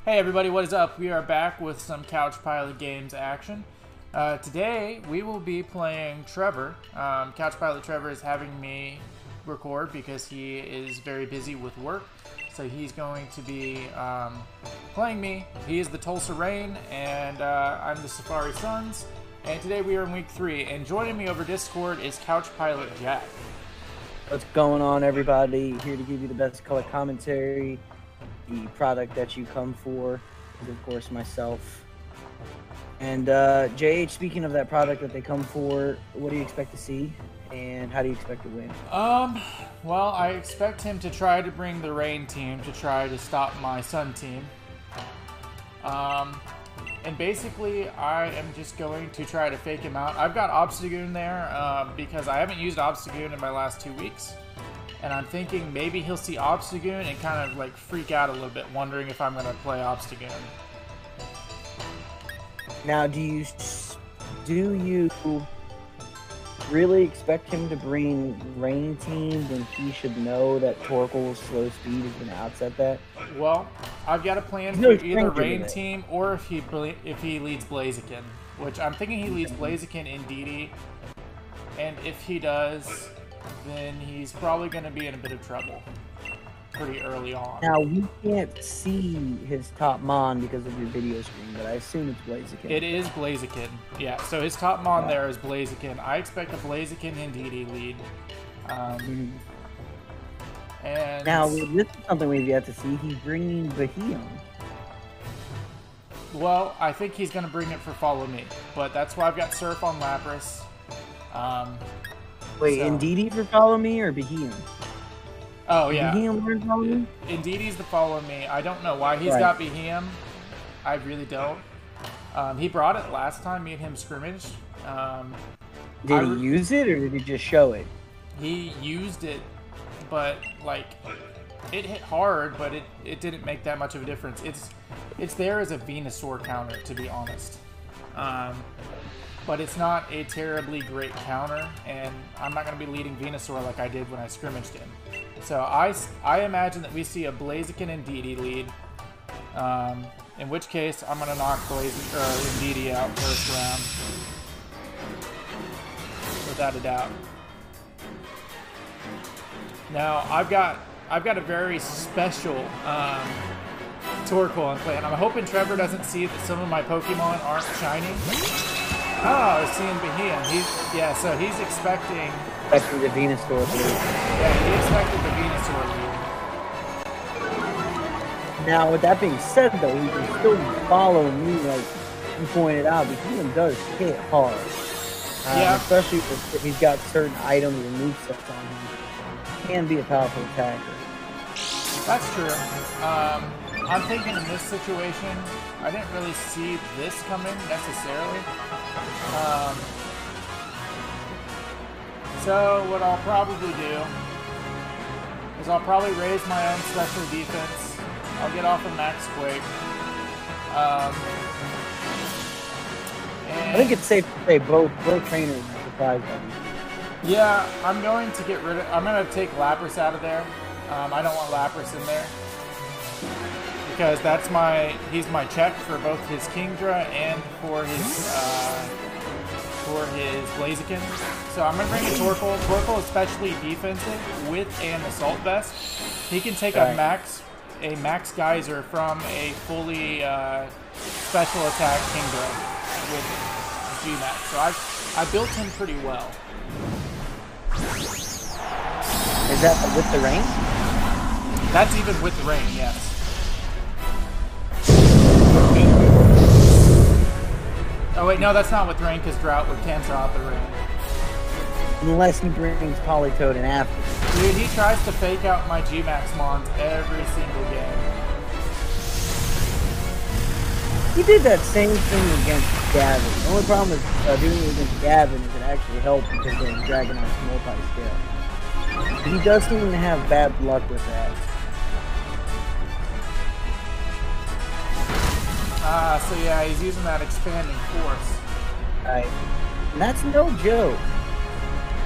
Hey everybody, what is up? We are back with some Couch Pilot Games action. Today we will be playing Trevor. Couch Pilot Trevor is having me record because he is very busy with work. So he's going to be playing me. He is the Tulsa Rain and I'm the Safari Sons. And today we are in week 3. And joining me over Discord is Couch Pilot Jack. What's going on, everybody? Here to give you the best color commentary. The product that you come for is, of course, myself. And JH, speaking of that product that they come for, what do you expect to see, and how do you expect to win? Well, I expect him to try to bring the Rain team to try to stop my Sun team. And basically, I am just going to try to fake him out. I've got Obstagoon there because I haven't used Obstagoon in my last 2 weeks. And I'm thinking maybe he'll see Obstagoon and kind of like freak out a little bit, wondering if I'm going to play Obstagoon. Now, do you really expect him to bring Rain team when he should know that Torkoal's slow speed is going to outset that? Well, I've got a plan for either Rain team or if he leads Blaziken, which I'm thinking he leads Blaziken in DD. And if he does, then he's probably going to be in a bit of trouble pretty early on. Now, we can't see his top mon because of your video screen, but I assume it's Blaziken. It is Blaziken, yeah. So his top mon there is Blaziken. I expect a Blaziken and DD lead. And now, this is something we've yet to see. He's bringing Behemoth. Well, I think he's going to bring it for Follow Me, but that's why I've got Surf on Lapras. Wait, Indeedee for Follow Me or Behemoth? Oh, yeah. Behemoth for Follow Me? Indeedee's the Follow Me. I don't know why he's got Behemoth. I really don't. He brought it last time me and him scrimmaged. Did he use it or did he just show it? He used it, but like it hit hard, but it didn't make that much of a difference. It's there as a Venusaur counter, to be honest. But it's not a terribly great counter, and I'm not going to be leading Venusaur like I did when I scrimmaged him. So I imagine that we see a Blaziken and Indeedee lead, in which case I'm going to knock Indeedee out first round, without a doubt. Now I've got a very special Torkoal in play, and I'm hoping Trevor doesn't see that some of my Pokemon aren't shiny. Oh, I was seeing Behemoth. So he's expecting the Venusaur lead. Yeah, he expected the Venusaur lead. Now, with that being said, though, he can still follow me, like you pointed out. Behemoth does hit hard. Yeah. Especially if he's got certain items and movesets on him. He can be a powerful attacker. That's true. I'm thinking in this situation, I didn't really see this coming necessarily. So what I'll probably do is I'll probably raise my own special defense. I'll get off of Max Quake. I think it's safe to say both trainers are surprised by these. Yeah, I'm going to take Lapras out of there. I don't want Lapras in there. Because he's my check for both his Kingdra and for his Blaziken. So I'm gonna bring in Torkoal. Torkoal is especially defensive with an Assault Vest. He can take a max Geyser from a fully special attack Kingdra with G-Max. So I built him pretty well. Is that with the rain? That's even with the rain, yes. Oh wait, no, that's not with rain because Drought would cancel out the rain. Unless he brings Politoed in after. Dude, he tries to fake out my G-Max Mons every single game. He did that same thing against Gavin. The only problem with doing it against Gavin is it actually helped because they're Dragonite's multi-scale. He does seem to have bad luck with that. So yeah, he's using that expanding force. Right. And that's no joke.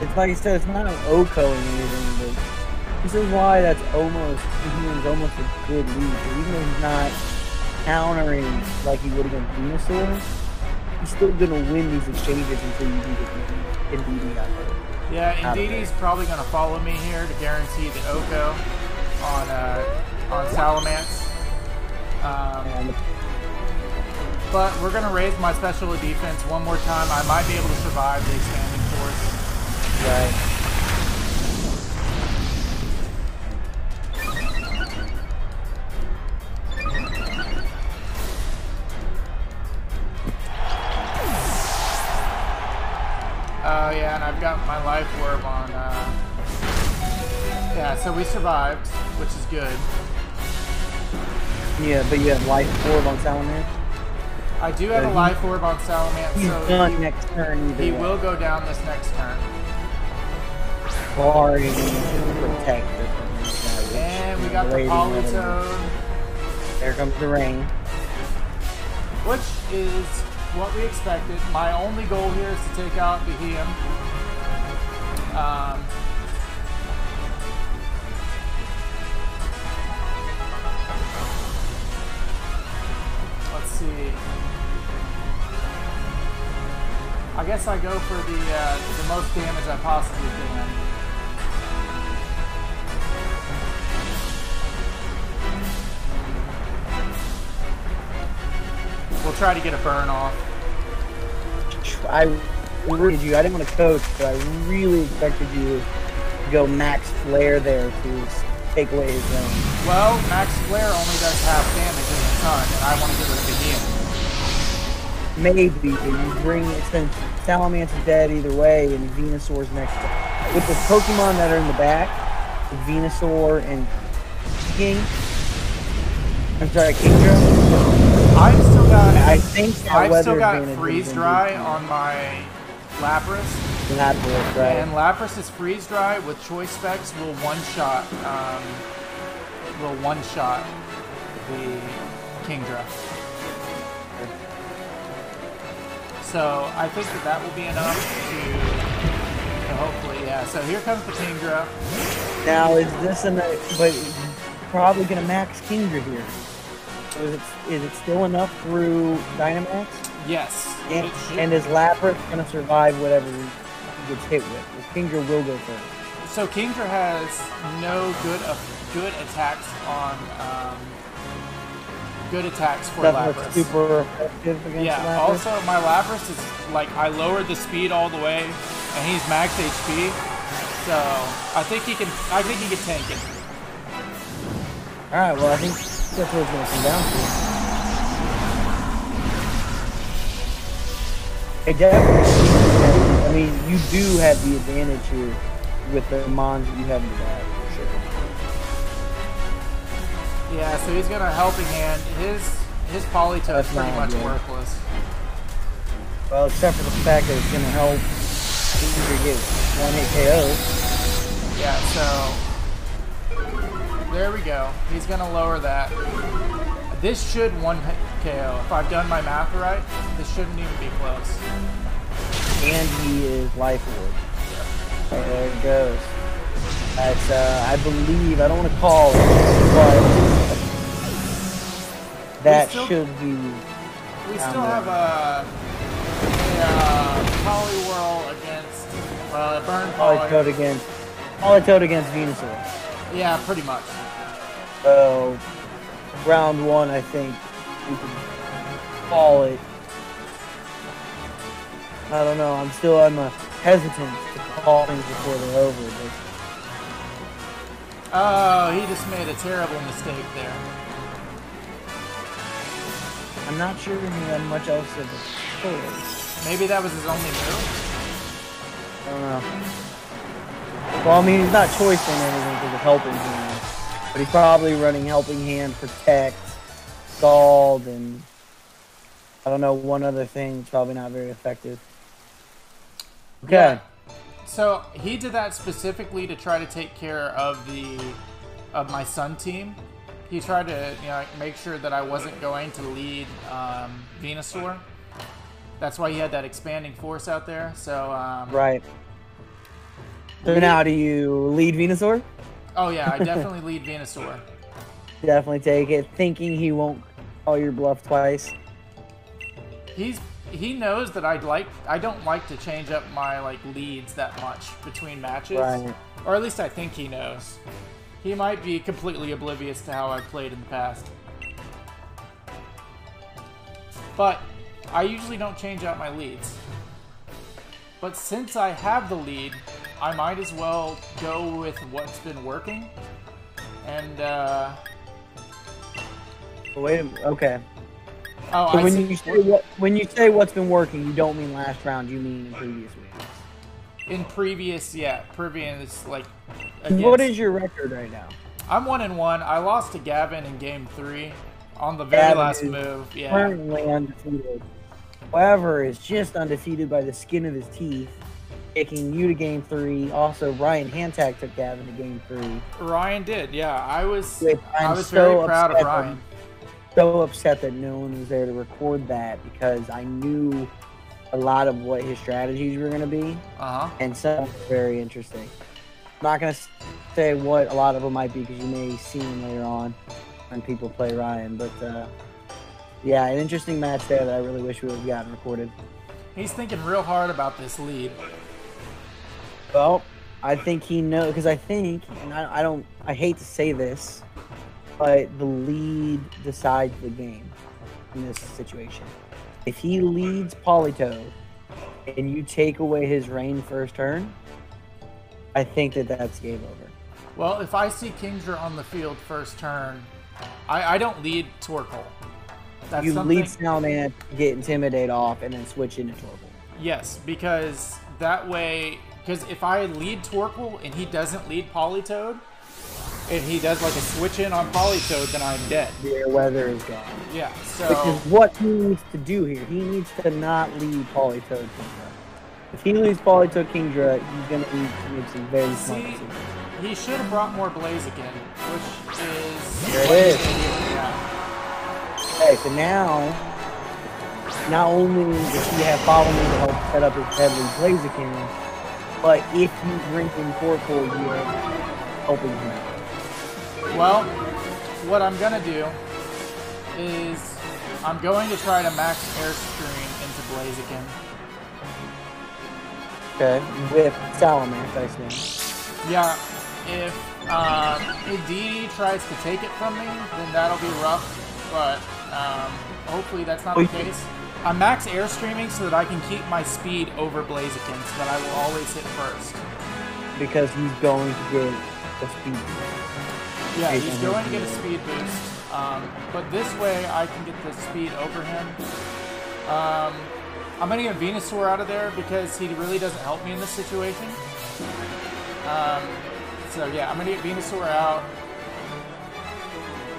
It's like I said, it's not an Oko-ing anything, but this is why that's almost a good lead. Even though he's not countering like he would against Venusaur, he's still gonna win these exchanges until you can get Indeedee out there. Yeah, Indeedee's probably gonna follow me here to guarantee the Oko on Salamence. But we're gonna raise my special defense one more time. I might be able to survive the expanding force. Right. Oh yeah, and I've got my life orb on. Yeah, so we survived, which is good. Yeah, but you have life orb on Salamence. I do have a life orb on Salamence, He's so done next turn. he will go down this next turn. Barring protect. And we got the Polytoad. There comes the rain. Which is what we expected. My only goal here is to take out Behem. Let's see. I guess I go for the most damage I possibly can. We'll try to get a burn off. I didn't want to coach, but I really expected you to go max flare there to take away his zone. Well, max flare only does half damage in the sun, and I want to get rid of the heal. Maybe, but you bring it since Salamence is dead either way, and Venusaur's next. With the Pokemon that are in the back, Venusaur and King. I'm sorry, Kingdra. I've still got. I think I've still got freeze dry on my Lapras. Lapras, right? And Lapras is freeze dry with choice specs will one shot the Kingdra. So I think that will be enough to hopefully, yeah. So here comes the Kingdra. Now is this but probably gonna max Kingdra here. So is it still enough through Dynamax? Yes. And is Lapras gonna survive whatever he gets hit with? Kingdra will go first. So Kingdra has no good attacks on good attacks for Lapras. Super effective against Lapras. Also my Lapras is like I lowered the speed all the way, and he's max HP, so I think he can tank it. All right, well I think that's what it's going to come down to. It definitely. I mean, you do have the advantage here with the mons that you have in the bag, for sure. Yeah, so he's gonna helping hand. His Polytoad is pretty much worthless. Well, except for the fact that it's gonna help Kingdra get one hit KO. Yeah, so there we go. He's gonna lower that. This should one hit KO. If I've done my math right, this shouldn't even be close. And he is life orb. There it goes. That's I believe, I don't want to call it, but that should be. We still have a Poliwhirl against Burn Polytoad against Venusaur. Yeah, pretty much. So round one, I think we can call it. I don't know. I'm hesitant to call things before they're over. But... Oh, he just made a terrible mistake there. I'm not sure he had much else of a choice. Maybe that was his only move? I don't know. Well, I mean, he's not choicing anything because of Helping Hand. But he's probably running Helping Hand, Protect, Scald, and I don't know, one other thing. It's probably not very effective. Okay. Yeah. So he did that specifically to try to take care of my Sun team. He tried to make sure that I wasn't going to lead Venusaur. That's why he had that expanding force out there. So right. So now do you lead Venusaur? Oh yeah, I definitely lead Venusaur. Definitely take it, thinking he won't Call your bluff twice. He knows that I don't like to change up my like leads that much between matches, Right. or at least I think he knows. He might be completely oblivious to how I've played in the past, but I usually don't change out my leads. But since I have the lead, I might as well go with what's been working. And Wait a minute. Okay. oh, So I see. when you say what's been working, you don't mean last round. You mean in previous weeks. In previous like. What is your record right now? I'm 1-1. I lost to Gavin in game 3 on the very last move. Yeah. Currently undefeated. However, is just undefeated by the skin of his teeth, taking you to game 3. Also, Ryan Hantak took Gavin to game 3. Ryan did. Yeah, I was I'm very proud of Ryan. So upset that no one was there to record that because I knew a lot of what his strategies were going to be, and some were very interesting. I'm not going to say what a lot of them might be because you may see them later on when people play Ryan, but yeah, an interesting match there that I really wish we would have gotten recorded. He's thinking real hard about this lead. Well, I think he knows, because I think, and I hate to say this, but the lead decides the game in this situation. If he leads Politoed and you take away his rain first turn, I think that's game over. Well, if I see Kingdra on the field first turn, I don't lead Torkoal. You lead Snowman, get Intimidate off, and then switch into Torkoal. Yes, because that way, if I lead Torkoal and he doesn't lead Politoed, and he does like a switch in on Politoed, then I'm dead. Your weather is gone. Yeah, so... Which is what he needs to do here. He needs to not lead Politoed Kingdra. If he leads Politoed Kingdra, he's going to make some very smart decisions. He should have brought more Blaziken, which is... There it is. Yeah. Okay, so now, not only does he have Follow Me to help set up his deadly Blaziken, but if you drink in Torkoal, you are helping him out. Well, what I'm going to do is I'm going to try to max Airstream into Blaziken. Okay, with Salamence, I assume. Yeah, if Indeedee tries to take it from me, then that'll be rough, but hopefully that's not the case. I'm max Airstreaming so that I can keep my speed over Blaziken, so that I will always hit first. Because he's going to get a speed boost. Yeah, he's going to get a speed boost, but this way I can get the speed over him. I'm going to get Venusaur out of there because he really doesn't help me in this situation. So yeah, I'm going to get Venusaur out.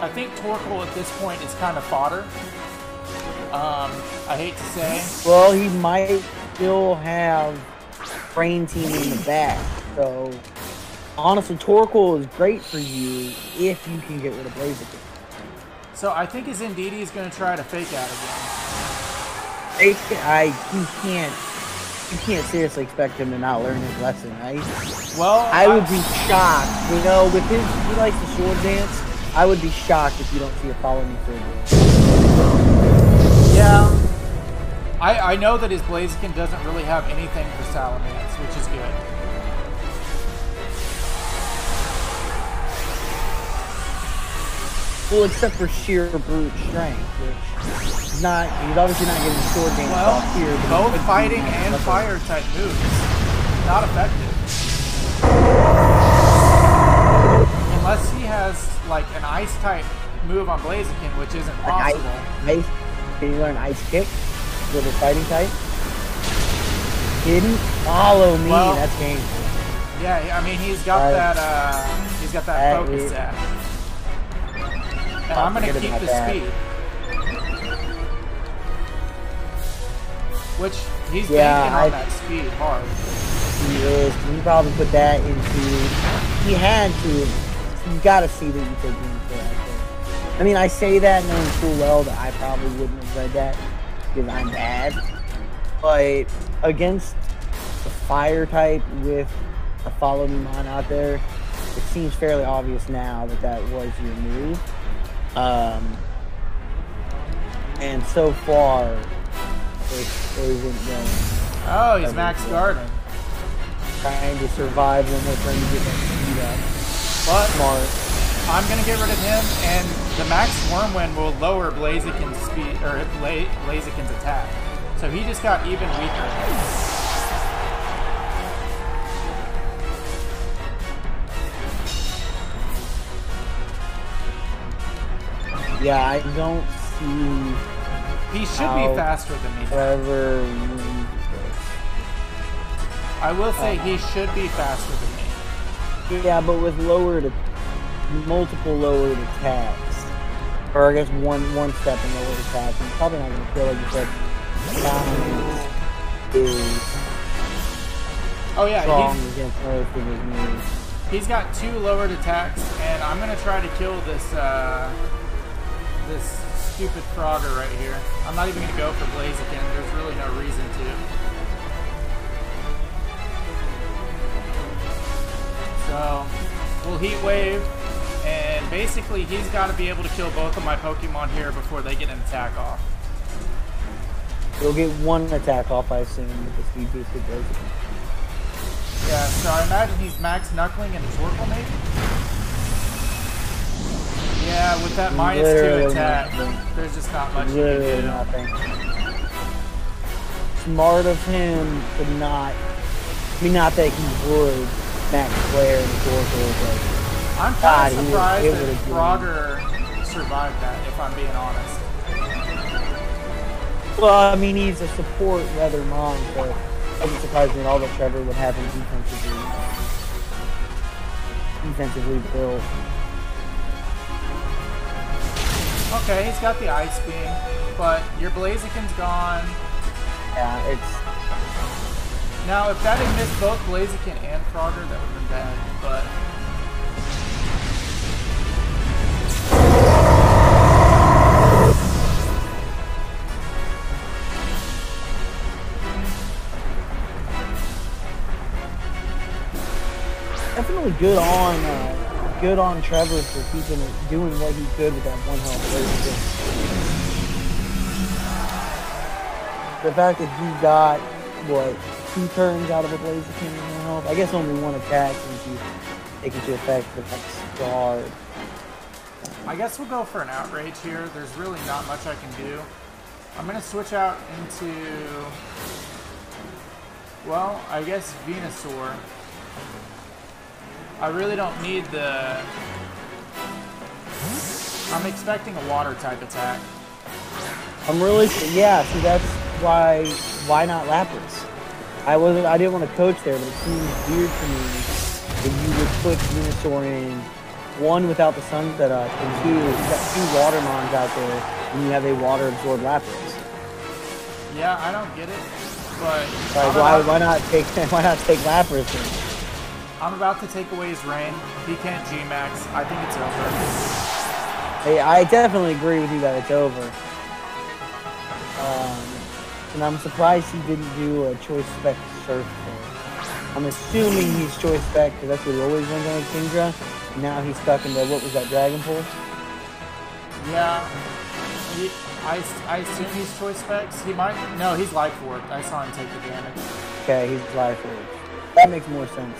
I think Torkoal at this point is kind of fodder. I hate to say. Well, he might still have Brain Team in the back, so honestly, Torkoal is great for you if you can get rid of Blaziken. So I think his Indeedee is going to try to fake out again. You can't seriously expect him to not learn his lesson, right? Well, I would be shocked. You know, with he likes the sword dance. I would be shocked if you don't see a Follow Me sword dance. Yeah. I know that his Blaziken doesn't really have anything for Salamence, which is good. Well, except for sheer brute strength, which is not, he's obviously not getting sword dance off here. Both fighting and fire type moves. Not effective. Unless he has like an ice type move on Blaziken, which isn't possible. Ice, can you learn Ice Kick with a fighting type? Didn't follow me. Well, that's game. Yeah, I mean he's got that focus set. And I'm going to keep the speed. Which, he's banking on that speed hard. He is. He probably put that into... He had to. You got to see that you take him for that. I mean, I say that knowing full well that I probably wouldn't have read that because I'm bad. But against the fire type with a Follow Me Mon out there, it seems fairly obvious now that that was your move. And so far, it isn't going. Oh, he's max guarding. Trying to survive when we're trying to get that speed up. But Smart. I'm gonna get rid of him, and the max Wormwind will lower Blaziken's speed or Blaziken's attack. So he just got even weaker. Yeah, I don't see. He should be faster than me. Trevor. I will say he should be faster than me. Yeah, but with multiple lowered attacks, or I guess one step in lowered attacks, I'm probably not going to kill, like you said. Is oh yeah, strong against most of his moves. He's got 2 lowered attacks, and I'm gonna try to kill this this stupid Frogger right here. I'm not even gonna go for Blaziken. There's really no reason to. So we'll Heat Wave, and basically he's got to be able to kill both of my Pokemon here before they get an attack off. He'll get one attack off, I assume, with the speed boosted Blaziken. Yeah, so I imagine he's max Knuckling and Torkoal maybe? Yeah, with that -2 attack, there's just not much you can do. Nothing. Smart of him to not, I mean, not that he would max Flare and Torkoal, but I'm kind of surprised that Frogger survived that, if I'm being honest. Well, I mean, he's a support weather mom, so it doesn't surprise me at all that Trevor would have him defensively built. Okay, he's got the Ice Beam, but your Blaziken's gone. Yeah, it's... Now, if that had missed both Blaziken and Frogger, that would have been bad, but... Definitely good on Trevor for keeping it, doing what he could with that 1 health Blaziken. The fact that he got, what, 2 turns out of a Blaziken in 1 health? I guess only 1 attack since you take into effect the next guard. I guess we'll go for an Outrage here. There's really not much I can do. I'm going to switch out into, well, I guess Venusaur. I really don't need the... I'm expecting a water type attack. I'm really... Yeah, see, that's why not Lapras? I didn't want to coach there, but it seems weird to me that you would put Venusaur in, 1, without the sun set up, and 2, you've got 2 water mons out there, and you have a water absorbed Lapras. Yeah, I don't get it, but... why not take Lapras then? I'm about to take away his Rain. He can't G-Max. I think it's over. Hey, I definitely agree with you that it's over. And I'm surprised he didn't do a Choice Spec Surf there. I'm assuming he's Choice Spec because that's what he always runs on Kingdra. Now he's stuck into, what was that, Dragon Pulse? Yeah. I assume he's Choice Specs. He might... No, he's Life Orb. I saw him take the damage. Okay, he's Life Orb. That makes more sense.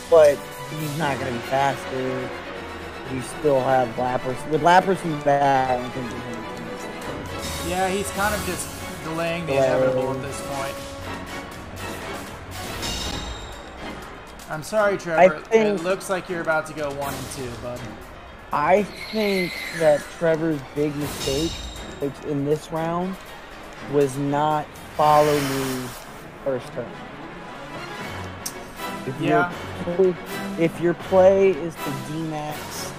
But he's not going to be faster. You still have Lapras. With Lapras in back, I think he's going to be. Yeah, he's kind of just delaying the inevitable at this point. I'm sorry, Trevor. It looks like you're about to go 1 and 2, bud. I think that Trevor's big mistake in this round was not follow me first turn. If your play is to D-Max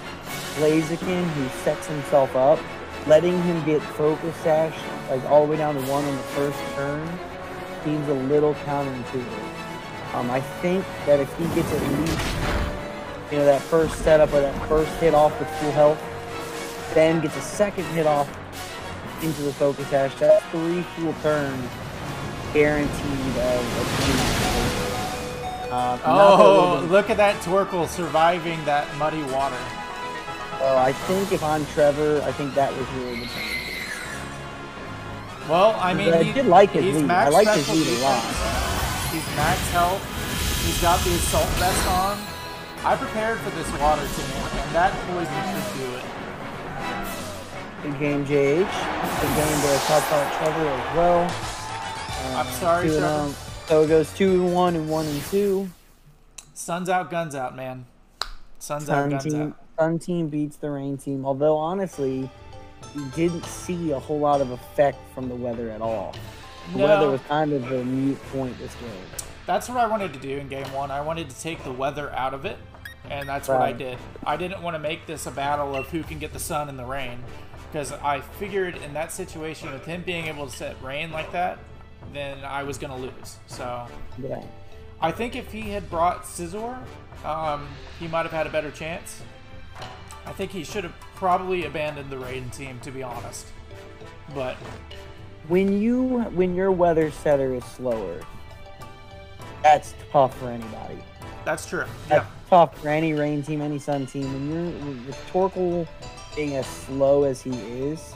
Blaziken, who sets himself up, letting him get Focus Sash like all the way down to 1 on the first turn seems a little counterintuitive. I think that if he gets at least, that first setup or that first hit off with full health, then gets a second hit off into the Focus Sash, that's 3 full turns guaranteed of oh, look at that Torkoal surviving that muddy water. I think if I'm Trevor, I think that was really the turning point. Well, I mean, I did like his lead. I like his lead a lot. He's max health. He's got the assault vest on. I prepared for this water team, and that poison should do it. Good game, JH. Good game to talk about Trevor as well. I'm sorry, Trevor. So it goes 2-1 and 1-2. Sun's out, guns out, man. Sun's out, guns out. Sun team beats the rain team. Although honestly, we didn't see a whole lot of effect from the weather at all. The weather was kind of a mute point this game. That's what I wanted to do in game 1. I wanted to take the weather out of it, and that's what I did. I didn't want to make this a battle of who can get the sun and the rain, because I figured in that situation with him being able to set rain like that, then I was going to lose. So yeah. I think if he had brought Scizor, he might have had a better chance. I think he should have probably abandoned the rain team, to be honest. But when your weather setter is slower, that's tough for anybody. That's true. That's tough for any rain team, any sun team. When you're with Torkoal being as slow as he is,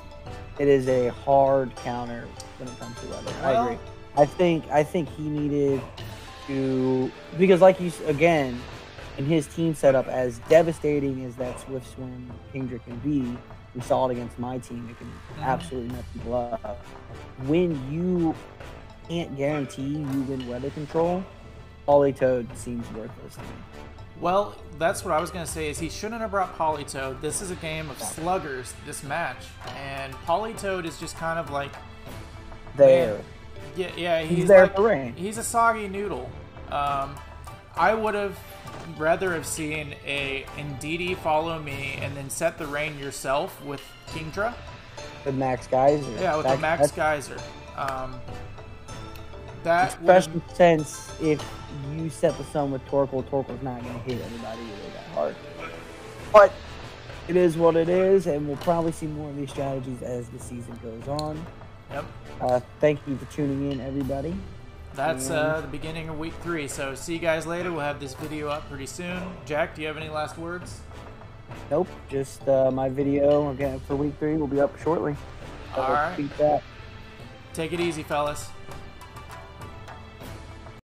it is a hard counter when it comes to weather. Well, I agree. I think he needed to, because like you again, in his team setup, as devastating as that Swift Swim Kingdra can be, we saw it against my team. It can absolutely mess people up. When you can't guarantee you win weather control, Politoed seems worthless to me. Well, that's what I was going to say, is he shouldn't have brought Politoed. This is a game of sluggers, this match. And Politoed is just kind of like... there. Man, yeah, he's there like, for rain. He's a soggy noodle. I would have rather have seen a Indeedee follow me and then set the rain yourself with Kingdra. With Max Geyser. Yeah, with the Max Geyser. That especially since if you set the sun with Torkoal, Torkoal's not going to hit anybody really that hard. But it is what it is, and we'll probably see more of these strategies as the season goes on. Yep. Thank you for tuning in, everybody. That's the beginning of week 3, so see you guys later. We'll have this video up pretty soon. Jack, do you have any last words? Nope, just my video again for week 3 will be up shortly. All right. Take it easy, fellas.